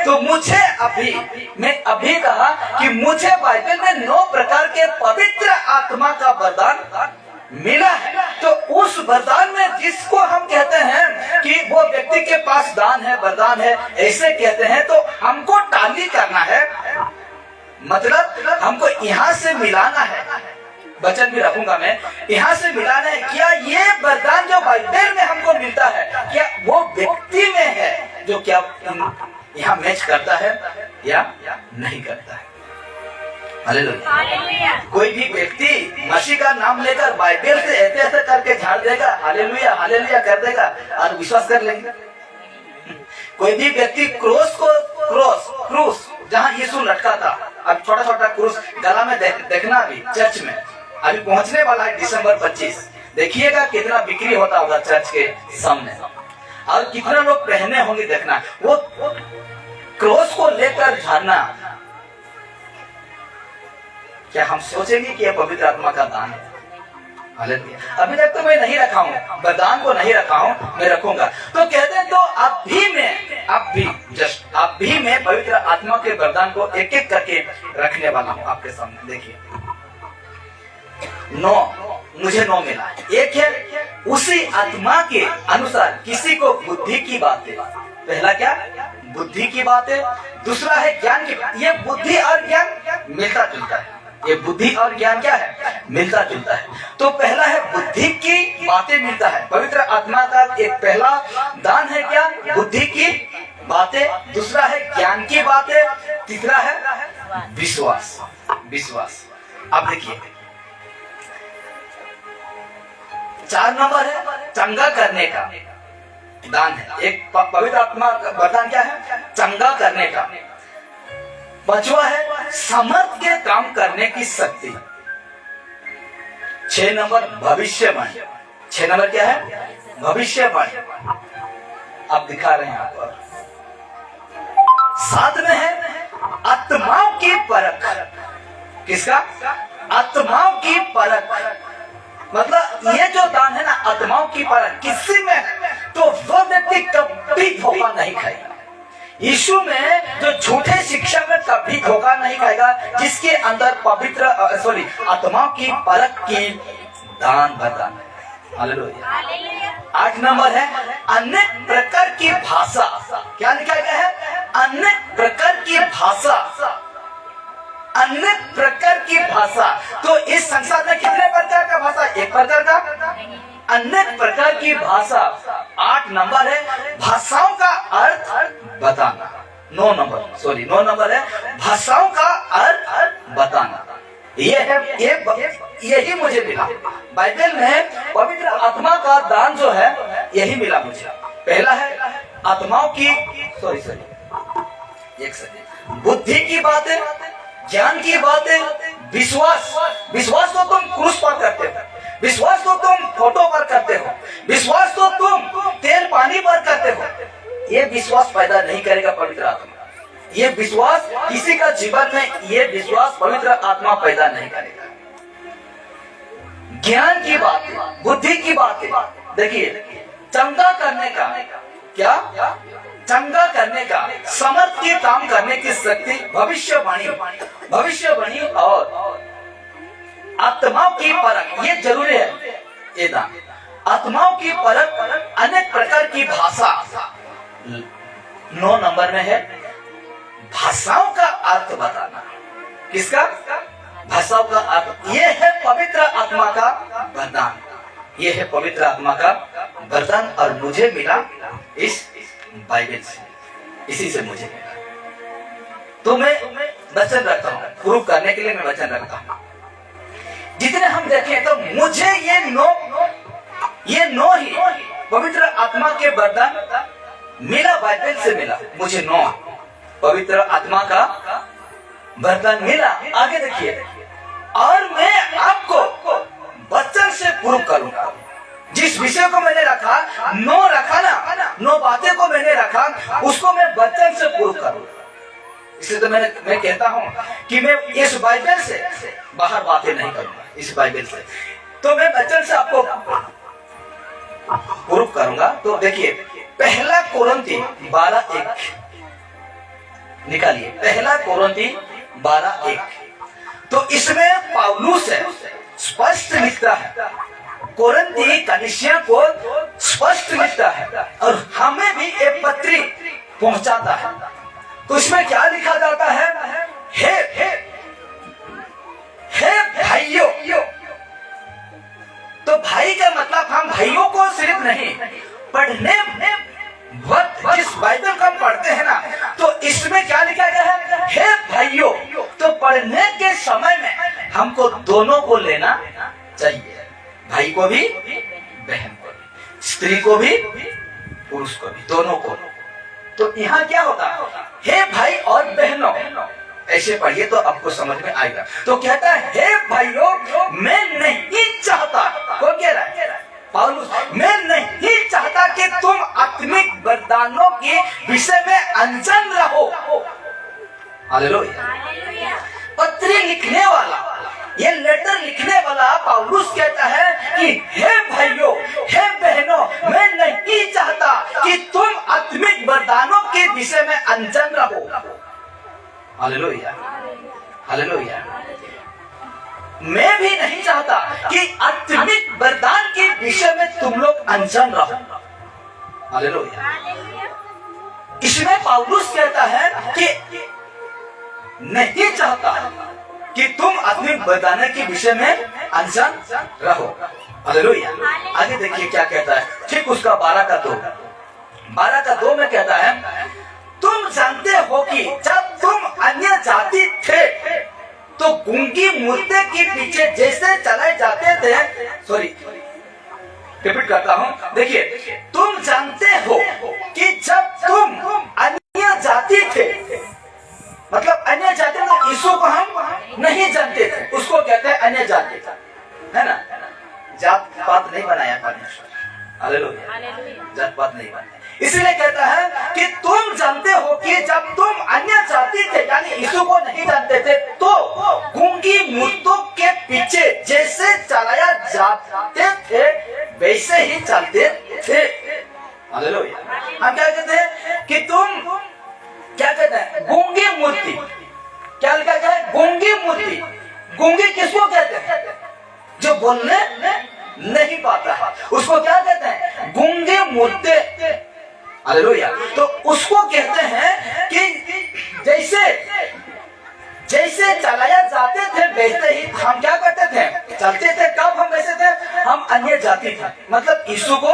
तो मुझे मैं अभी कहा कि मुझे बाइबल में 9 प्रकार के पवित्र आत्मा का वरदान मिला है। तो उस वरदान में जिसको हम कहते हैं कि वो व्यक्ति के पास दान है, वरदान है, ऐसे कहते हैं, तो हमको टाली करना है, मतलब हमको यहाँ से मिलाना है। वचन भी रखूंगा मैं, यहाँ से मिलाना है। क्या ये वरदान जो बाइबल में हमको मिलता है, क्या वो व्यक्ति में है जो क्या यहाँ मैच करता है या नहीं करता है? हालेलुया। कोई भी व्यक्ति मसीह का नाम लेकर बाइबल से ऐसे ऐसे करके झाड़ देगा, हालेलुया हालेलुया कर देगा और विश्वास कर लेंगे। कोई भी व्यक्ति क्रूस जहाँ यीशु लटका था, अब छोटा छोटा क्रूस गला में देखना भी चर्च में अभी पहुंचने वाला है दिसंबर 25। देखिएगा कितना बिक्री होता होगा चर्च के सामने और कितना लोग पहने होंगे, देखना वो क्रॉस को लेकर झाड़ना। क्या हम सोचेंगे कि यह पवित्र आत्मा का दान है? हालेलुया। अभी तक तो मैं नहीं रखा हूँ, वरदान को नहीं रखा हूँ, मैं रखूंगा। तो कहते हैं तो आप भी मैं पवित्र आत्मा के वरदान को एक एक करके रखने वाला हूँ आपके सामने। देखिए 9 मुझे 9 मिला। एक है उसी आत्मा के अनुसार किसी को बुद्धि की बातें। पहला क्या? बुद्धि की बातें। दूसरा है ज्ञान की। ये बुद्धि और ज्ञान मिलता जुलता है। ये बुद्धि और ज्ञान क्या है? मिलता जुलता है। तो पहला है बुद्धि की बातें मिलता है। पवित्र आत्मा का एक पहला दान है क्या? बुद्धि की बातें। दूसरा है ज्ञान की बातें। तीसरा है विश्वास। अब देखिए 4 नंबर है चंगा करने का दान है। एक पवित्र आत्मा का वरदान क्या है? चंगा करने का। 5वां है समर्थ के काम करने की शक्ति। 6 नंबर भविष्यवाणी। 6 नंबर क्या है? भविष्यवाणी। आप दिखा रहे हैं आपको। 7 में है आत्माओं की परख। किसका? आत्माओं की परख। मतलब ये जो दान है ना, आत्माओं की परख किसी में है तो वो व्यक्ति कभी धोखा नहीं खाएगा। यीशु में जो झूठे शिक्षा में कभी धोखा नहीं खाएगा, जिसके अंदर आत्माओं की परख की दान वरदान है। हालेलुया। 8 नंबर है अनेक प्रकार की भाषा। क्या लिखा गया है? अनेक प्रकार की भाषा। अनेक प्रकार की भाषा। तो इस संसार में कितने प्रकार का भाषा? एक प्रकार का? अनेक प्रकार की भाषा। 8 नंबर है भाषाओं का अर्थ बताना। 9 नंबर है भाषाओं का अर्थ बताना। यही मुझे मिला बाइबल में। पवित्र आत्मा का दान जो है यही मिला मुझे। पहला है आत्माओं की बुद्धि की बातें, ज्ञान की बातें, विश्वास तो तुम क्रूस पर करते हो, विश्वास तो तुम फोटो पर करते हो, विश्वास तो तुम तेल पानी पर करते हो। ये विश्वास पैदा नहीं करेगा पवित्र आत्मा। ये विश्वास किसी का जीवन में, ये विश्वास पवित्र आत्मा पैदा नहीं करेगा। ज्ञान की बात, बुद्धि की बातें। देखिए चंगा करने का क्या? चंगा करने का, समर्थ के काम करने की शक्ति, भविष्यवाणी और आत्माओं की परख। ये जरूरी है ये दान। आत्माओं की परख, अनेक प्रकार की भाषा। 9 नंबर में है भाषाओं का अर्थ बताना। किसका? भाषाओं का अर्थ। ये है पवित्र आत्मा का वरदान। ये है पवित्र आत्मा का वरदान और मुझे मिला इस बाइबल से, इसी से मुझे मिला। तो मैं वचन रखता हूँ, प्रूव करने के लिए मैं वचन रखता हूँ। जितने हम देखें तो मुझे ये नौ ही पवित्र आत्मा के वरदान मिला, बाइबल से मिला। मुझे 9 पवित्र आत्मा का वरदान मिला। आगे देखिए, और मैं आपको वचन से प्रूव करूंगा। जिस विषय को मैंने रखा, 9 रखा ना, 9 बातें को मैंने रखा, उसको मैं वचन से प्रूव करूंगा। इसलिए तो मैं कहता हूं कि मैं इस बाइबल से बाहर बातें नहीं करूंगा। इस बाइबल से तो मैं वचन से आपको प्रूव करूंगा। तो देखिए पहला कोरिन्थी 12:1, निकालिए, पहला कोरिन्थी 12:1। तो इसमें पौलुस स्पष्ट लिखता है, कोरिन्थी कलीसिया को स्पष्ट लिखता है और हमें भी एक पत्री पहुंचाता है। तो इसमें क्या लिखा जाता है? हे भाइयों। तो भाई का मतलब हम भाइयों को सिर्फ नहीं, पढ़ने वक्त जिस बाइबल को हम पढ़ते हैं ना, तो इसमें क्या लिखा गया है? हे भाइयों। तो पढ़ने के समय में हमको दोनों को लेना चाहिए, भाई को भी, बहन को भी, स्त्री को भी, पुरुष को भी, दोनों को। तो यहाँ क्या होता है? हे भाई और बहनों, ऐसे पढ़िए तो आपको समझ में आएगा। तो कहता है, हे भाइयों, मैं नहीं चाहता, कौन कह रहा है? पौलुस, मैं नहीं चाहता कि तुम आत्मिक वरदानों के विषय में अनजान रहो। हालेलुया। पत्री लिखने वाला, ये लेटर लिखने वाला पौलुस कहता है कि हे भाइयों, हे बहनों, मैं नहीं चाहता कि तुम आत्मिक वरदानों के विषय में अनजान रहो। Hallelujah, hallelujah. मैं भी नहीं चाहता कि आत्मिक वरदान के विषय में तुम लोग अनजान रहो। हालेलुया। इसमें पौलुस कहता है कि नहीं चाहता कि तुम आत्मिक वरदान के विषय में अनजान रहो। हालेलुया। आगे देखिए क्या कहता है, ठीक उसका 12:2 में कहता है, तुम जानते हो कि जब तुम अन्य जाति थे तो गूंगी मूर्ति के पीछे जैसे चले जाते थे, सॉरी रिपीट करता हूँ, देखिए, तुम जानते हो कि जब तुम अन्य जाति थे, मतलब अन्य जाति तो यीशु को हम नहीं जानते थे, उसको कहते हैं अन्य जाति, है ना? जात पात नहीं बनाया परमेश्वर, हालेलुया, जात पात नहीं बनाया। इसलिए कहता है कि तुम जानते हो कि जब तुम अन्य जाति थे, यानी यीशु को नहीं जानते थे, तो गूंगी मूर्तों के पीछे जैसे चलाया जाते थे वैसे ही चलते थे। हालेलुया। हम क्या कहते हैं कि तुम क्या कहते हैं? गूंगी मूर्ति। क्या लिखा है? गूंगी मूर्ति। गूंगी किसको कहते हैं? जो बोलने नहीं पाता है, उसको क्या कहते हैं? गूंगी मूर्ति। हालेलुया। तो उसको कहते हैं कि जैसे चलाया जाते थे वैसे ही हम क्या करते थे? चलते थे। कब हम वैसे थे? हम अन्य जाति थे, मतलब यीशु को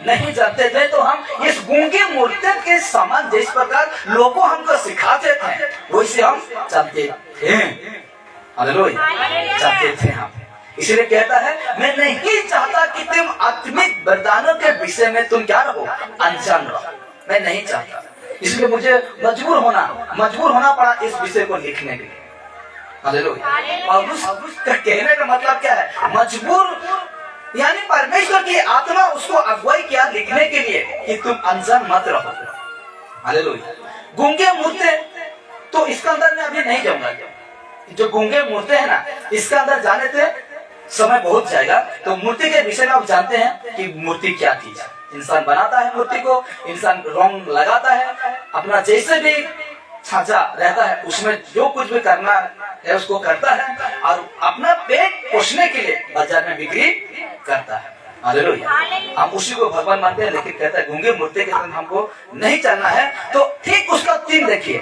नहीं जानते थे, तो हम इस गूंगी मूर्ति के समान जिस प्रकार लोगों हमको सिखाते थे वैसे हम चलते थे। हालेलुया, चलते थे हम। इसलिए कहता है, मैं नहीं चाहता कि तुम आत्मिक वरदानों के विषय में तुम क्या रहो? अनजान रहो। मैं नहीं चाहता, इसलिए मुझे मजबूर होना पड़ा इस विषय को लिखने के लिए। हालेलुया। पौलुस का कहने का मतलब क्या है? मजबूर, यानी परमेश्वर की आत्मा उसको अगुवाई किया लिखने के लिए कि तुम अनजान मत रहो। हालेलुया। गूंगे मूर्ति, तो इसका अंदर मैं अभी नहीं जाऊंगा। जो गूंगे मूर्ति है ना, इसका अंदर जाने से समय बहुत जाएगा। तो मूर्ति के विषय में आप जानते हैं कि मूर्ति क्या चीज है। इंसान बनाता है मूर्ति को, इंसान रंग लगाता है, अपना जैसे भी छांचा रहता है उसमें जो कुछ भी करना है उसको करता है और अपना पेट पोषने के लिए बाजार में बिक्री करता है। हालेलुया। हम उसी को भगवान मानते हैं, लेकिन कहता है गूंगे मूर्ति के साथ हमको नहीं चलना है। तो ठीक उसका 3 देखिए,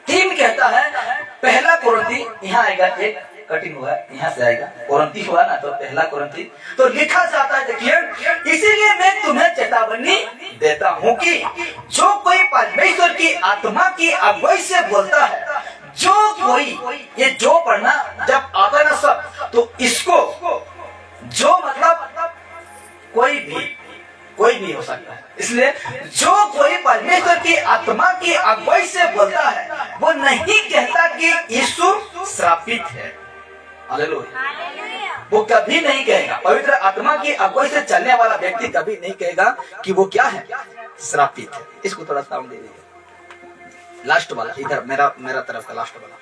3 कहता है, पहला कोरिन्थी, यहाँ आएगा, एक कठिन हुआ यहाँ से आएगा, कोरिन्थी हुआ ना, तो पहला कोरिन्थी तो लिखा जाता है, देखिए, इसीलिए मैं तुम्हें चेतावनी देता हूँ कि जो कोई परमेश्वर की आत्मा की अगुवाई से बोलता है, जो कोई, ये जो पढ़ना जब आता ना सब, तो इसको जो मतलब कोई भी हो सकता है। इसलिए जो कोई परमेश्वर की आत्मा की अगुवाई से बोलता है, वो नहीं कहता कि यीशु श्रापित है। हालेलुया। वो कभी नहीं कहेगा, पवित्र आत्मा की अगुवाई से चलने वाला व्यक्ति कभी नहीं कहेगा कि वो क्या है? श्रापित है। इसको थोड़ा साउंड दे दीजिए, लास्ट वाला, इधर मेरा तरफ का लास्ट वाला।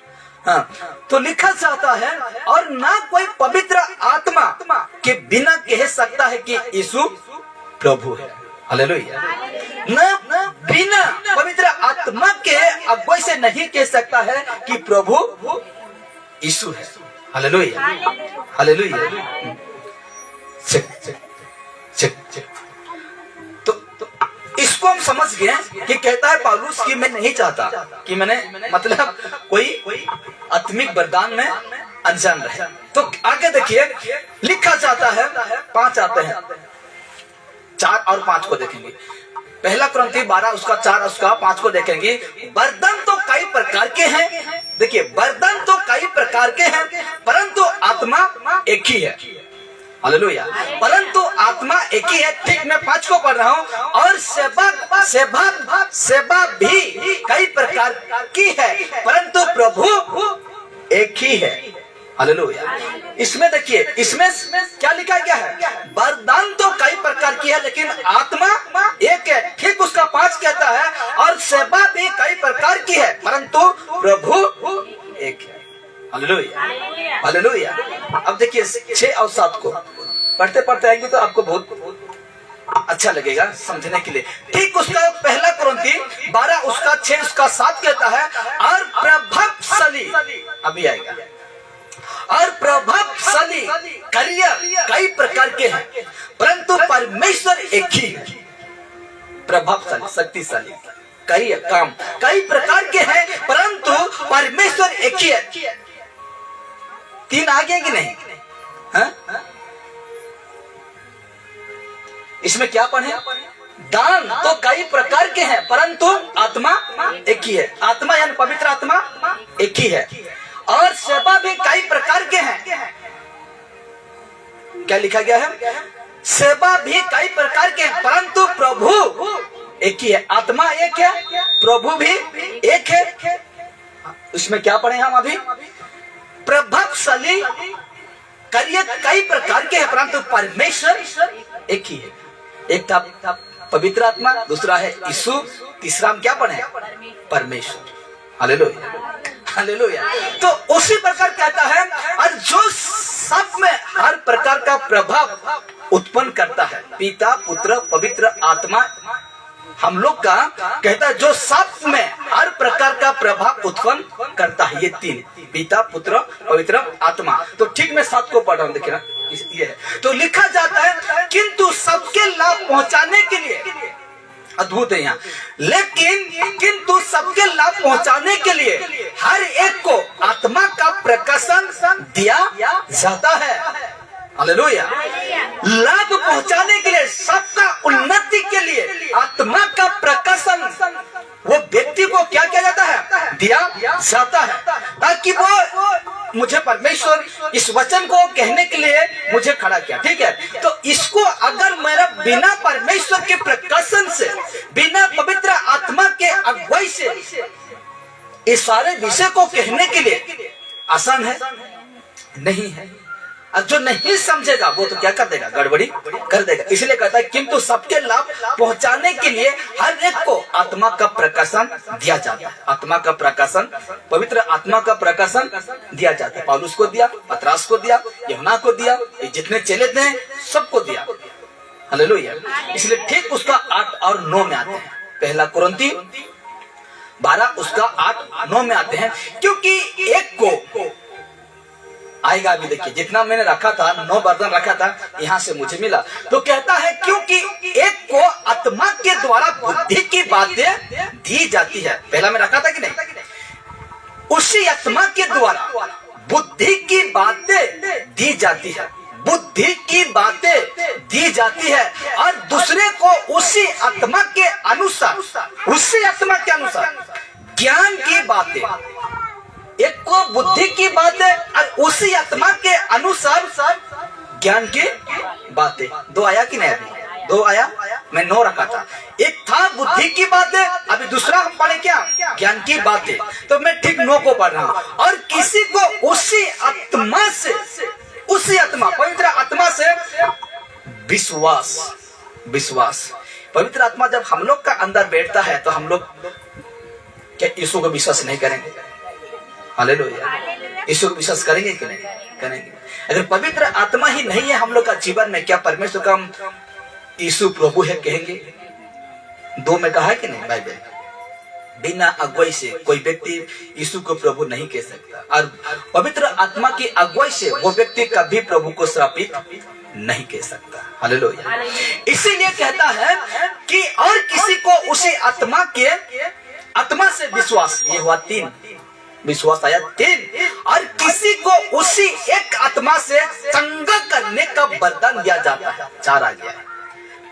हाँ, तो लिखा जाता है, और ना कोई पवित्र आत्मा के बिना कह सकता है कि यीशु प्रभु है। हालेलुया। न बिना पवित्र आत्मा के अगुवाई से नहीं कह सकता है कि प्रभु यीशु है। Hallelujah, hallelujah. तो इसको हम समझ गए कि कहता है पौलुस कि मैं नहीं चाहता कि मैंने मतलब कोई आत्मिक वरदान में अनजान रहे। तो आगे देखिए लिखा जाता है, 5 आते हैं, 4 और 5 को देखेंगे। पहला कुरिन्थी 12 उसका 4 उसका 5 को देखेंगे। वरदान तो कई प्रकार के हैं, देखिए वरदान तो कई प्रकार के हैं परंतु आत्मा एक ही है। हालेलुया, परंतु आत्मा एक ही है। ठीक मैं 5 को पढ़ रहा हूँ। और सेवा भी कई प्रकार की है परंतु प्रभु एक ही है। हालेलुया। इसमें देखिए इसमें क्या लिखा गया है, वरदान तो कई प्रकार की है लेकिन आत्मा एक है। ठीक उसका 5 कहता है और सेवा भी कई प्रकार की है परंतु प्रभु एक है। Hallelujah, hallelujah. अब देखिए 6 और 7 को पढ़ते पढ़ते आएंगे तो आपको बहुत अच्छा लगेगा समझने के लिए। ठीक उसका पहला कुरिन्थी 12 उसका 6 उसका 7 कहता है और प्रभावशाली, अभी आएगा, और प्रभावशाली कार्य कई प्रकार के हैं परंतु परमेश्वर एक ही है। प्रभावशाली शक्तिशाली कई काम कई प्रकार के हैं परंतु परमेश्वर एक ही है। 3 आगे कि नहीं? हा? इसमें क्या पढ़े, दान तो कई प्रकार के हैं परंतु आत्मा एक ही है। आत्मा यानी पवित्र आत्मा एक ही है। और सेवा भी कई प्रकार के हैं। क्या लिखा गया है, सेवा भी कई प्रकार के हैं परंतु प्रभु एक ही है। आत्मा एक है, प्रभु भी एक है। उसमें क्या पढ़े हम अभी, प्रभावशाली कार्य कई प्रकार के हैं परंतु परमेश्वर एक ही है। एक था पवित्र आत्मा, दूसरा है यीशु, तीसरा हम क्या पढ़े, परमेश्वर। Hallelujah, hallelujah. तो उसी प्रकार कहता है और जो सब में हर प्रकार का प्रभाव उत्पन्न करता है, पिता पुत्र पवित्र आत्मा हम लोग का कहता है जो सब में हर प्रकार का प्रभाव उत्पन्न करता है। ये 3 पिता पुत्र पवित्र आत्मा। तो ठीक मैं 7 को पढ़ रहा हूँ, देखिए ना ये है। तो लिखा जाता है किंतु सबके लाभ पहुंचाने के लिए, अद्भुत है यहाँ, लेकिन किंतु सबके लाभ पहुंचाने के लिए हर एक को आत्मा का प्रकाशन दिया जाता है। हालेलुया। लाभ पहुंचाने के लिए, सबका उन्नति के लिए आत्मा का प्रकाशन वो व्यक्ति को क्या किया जाता है, दिया जाता है, ताकि वो मुझे परमेश्वर इस वचन को कहने के लिए मुझे खड़ा किया। ठीक है, तो इसको अगर मेरा बिना परमेश्वर के प्रकाशन से, बिना पवित्र आत्मा के अगुवाई से इस सारे विषय को कहने के लिए आसान है नहीं है। अब जो नहीं समझेगा वो तो क्या कर देगा, गड़बड़ी कर देगा। इसलिए कहता है किंतु सबके लाभ पहुंचाने के लिए हर एक को आत्मा का प्रकाशन दिया जाता है। आत्मा का प्रकाशन, पवित्र आत्मा का प्रकाशन दिया जाता है। पौलुस को दिया, पतरस को दिया, यूहन्ना को दिया, जितने चेले थे सबको दिया। हालेलुया। इसलिए ठीक उसका 8 और 9 में आते हैं। पहला कुरिन्थी 12 उसका 8 9 में आते हैं। क्योंकि एक को आएगा, अभी देखिए जितना मैंने रखा था 9 वरदान रखा था, यहाँ से मुझे मिला। तो कहता है क्योंकि एक को आत्मा के द्वारा बुद्धि की बातें दी जाती है। पहला मैं रखा था कि नहीं, उसी आत्मा के द्वारा बुद्धि की बातें दी जाती है, बुद्धि की बातें दी जाती है। और दूसरे को उसी आत्मा के अनुसार, उसी आत्मा के अनुसार ज्ञान की बातें, एक को बुद्धि की बातें और उसी आत्मा के अनुसार ज्ञान की बातें। 2 आया कि नहीं, अभी 2 आया, मैं 9 रखा था। एक था बुद्धि की बातें, अभी दूसरा हम पढ़े क्या, ज्ञान की बातें। तो मैं ठीक 9 को पढ़ रहा हूँ। और किसी को उसी आत्मा से, उसी आत्मा पवित्र आत्मा से विश्वास, विश्वास पवित्र आत्मा जब हम लोग का अंदर बैठता है तो हम लोग क्या यीशु को विश्वास नहीं करेंगे? हालेलुया। यीशु को विश्वास करेंगे कि नहीं करेंगे? अगर पवित्र आत्मा ही नहीं है हम लोग का जीवन में, क्या परमेश्वर का हम यीशु प्रभु है कहेंगे? 2 में कहा है कि नहीं बाइबल? बिना अगुवाई से कोई व्यक्ति यीशु को प्रभु नहीं कह सकता, और पवित्र आत्मा की अगुवाई से वो व्यक्ति कभी प्रभु को श्रापित नहीं कह सकता। हालेलुया। इसीलिए कहता है कि और किसी को उसी आत्मा से विश्वास, ये हुआ 3 विश्वास आया 3, और किसी को उसी एक आत्मा से चंगा करने का वरदान दिया जाता है। 4 आ गया है,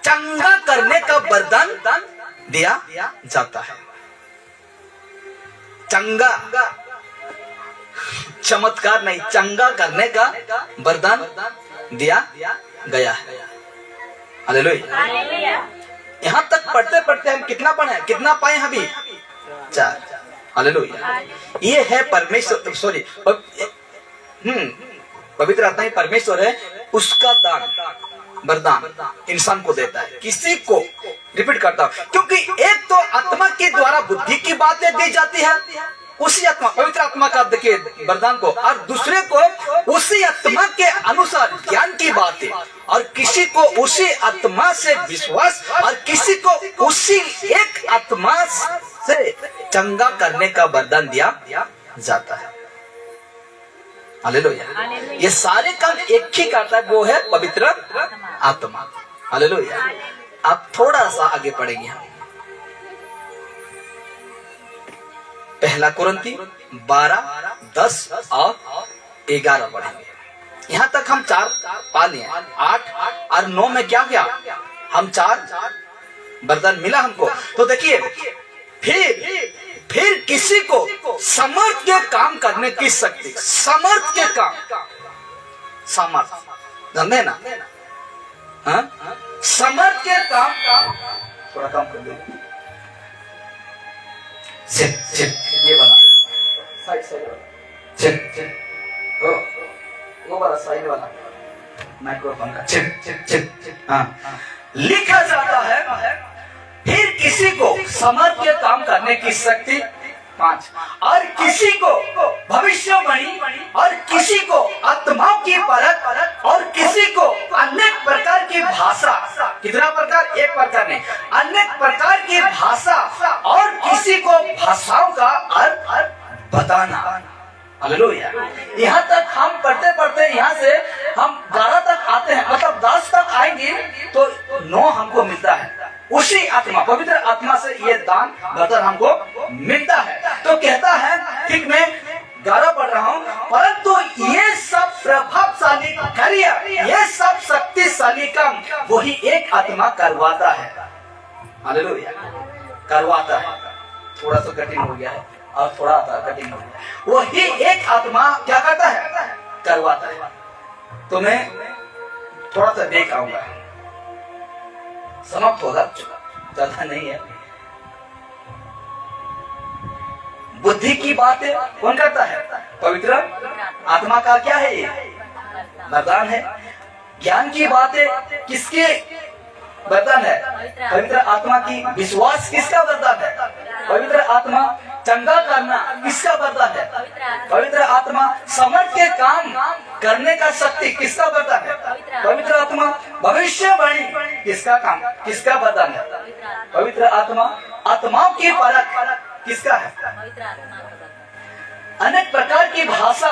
चंगा करने का वरदान दिया जाता है। चंगा, चमत्कार नहीं, चंगा करने का वरदान दिया गया है। हालेलुया। यहाँ तक पढ़ते पढ़ते हम कितना पढ़े, कितना पाए अभी? 4। हालेलुया। ये है परमेश्वर, सॉरी पवित्र आत्मा ही परमेश्वर है, उसका दान वरदान इंसान को देता है। किसी को, रिपीट करता हूं, क्योंकि एक तो आत्मा के द्वारा बुद्धि की बातें दी जाती है, उसी आत्मा पवित्र आत्मा का देखिए वरदान को, और दूसरे को उसी आत्मा के अनुसार ज्ञान की बातें, और किसी को उसी आत्मा से विश्वास, और किसी को उसी एक आत्मा से चंगा करने का वरदान दिया जाता है। हालेलुया। ये सारे काम एक ही करता है, वो है पवित्र आत्मा। हालेलुया। आप थोड़ा सा आगे पढ़ेंगे हम, 1 कुरिन्थी 12, 10 और 11 पढ़ेंगे। यहाँ तक हम 4 पा लिए, 8 और 9 में क्या किया? हम 4 वरदान मिला हमको। तो देखिए, फिर किसी को समर्थ के काम करने की शक्ति, समर्थ के काम, समर्थ जानते ना, हाँ? समर्थ के काम, थोड़ा काम कर दो, ये बना साइड वो वाला साइड वाला माइक्रोफोन का हाँ। लिखा जाता है फिर किसी को समर्थ के काम करने की शक्ति, 5, और किसी को भविष्यवाणी, और किसी को आत्माओं की परख, और किसी को अनेक प्रकार की भाषा। कितना प्रकार? 1 प्रकार नहीं, अनेक प्रकार की भाषा, और किसी को भाषाओं का अर्थ बताना। हालेलुया। यहाँ तक हम पढ़ते पढ़ते यहाँ से हम 12 तक आते हैं, मतलब 10 तक आएंगे तो 9 हमको मिलता है। उसी आत्मा, पवित्र आत्मा से ये दान वरदान हमको मिलता है। तो कहता है, ठीक मैं 11 पढ़ रहा हूँ, परंतु ये सब प्रभावशाली कार्य, ये सब शक्तिशाली काम वही एक आत्मा करवाता है। हालेलुया। करवाता है। थोड़ा सा कठिन हो गया है और थोड़ा कठिन हो गया। वही एक आत्मा क्या करता है? करवाता है। तो मैं थोड़ा सा देख आऊंगा, समाप्त होगा, ज्यादा नहीं है। बुद्धि की बातें कौन करता है? पवित्र आत्मा का क्या है? ये वरदान है। ज्ञान की बातें किसके वरदान है? पवित्र आत्मा की। विश्वास किसका वरदान है? पवित्र आत्मा। चंगा करना किसका वरदान है? पवित्र आत्मा। समर्थ के काम करने का शक्ति किसका वरदान है? पवित्र आत्मा। भविष्यवाणी किसका काम, किसका वरदान है? पवित्र आत्मा। आत्माओं की परख किसका है? अनेक प्रकार की भाषा